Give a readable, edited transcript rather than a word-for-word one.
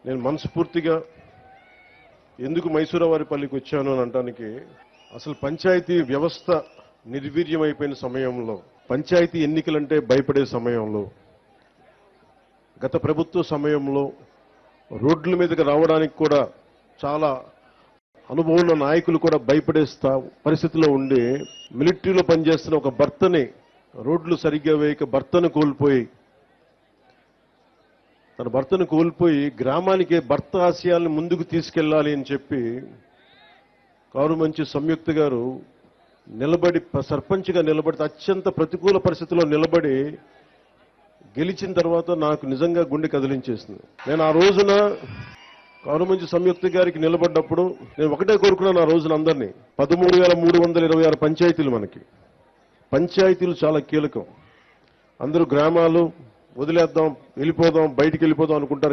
నేను మనస్ఫూర్తిగా ఎందుకు మైసూరావారిపల్లికి వచ్చాను అని అనడానికి, అసలు పంచాయతీ వ్యవస్థ నిర్వీర్యమైపోయిన సమయంలో, పంచాయతీ ఎన్నికలంటే భయపడే సమయంలో, గత ప్రభుత్వ సమయంలో రోడ్ల మీదకి రావడానికి కూడా చాలా అనుభవం ఉన్న నాయకులు కూడా భయపడే పరిస్థితిలో ఉండి, మిలిటరీలో పనిచేస్తున్న ఒక భర్తని రోడ్లు సరిగ్గా వేయక తన భర్తను కోల్పోయి గ్రామానికి భర్త ఆశయాలను ముందుకు తీసుకెళ్లాలి అని చెప్పి కారుమంచి సంయుక్త గారు నిలబడి సర్పంచ్గా నిలబడి అత్యంత ప్రతికూల పరిస్థితుల్లో నిలబడి గెలిచిన తర్వాత నాకు నిజంగా గుండె కదిలించేసింది. నేను ఆ రోజున కారుమంచి సంయుక్త గారికి నిలబడ్డప్పుడు నేను ఒకటే కోరుకున్నాను. ఆ రోజున అందరినీ 13,326 పంచాయతీలు, మనకి పంచాయతీలు చాలా కీలకం. అందరూ గ్రామాలు వదిలేద్దాం, వెళ్ళిపోదాం, బయటికి వెళ్ళిపోదాం అనుకుంటారు.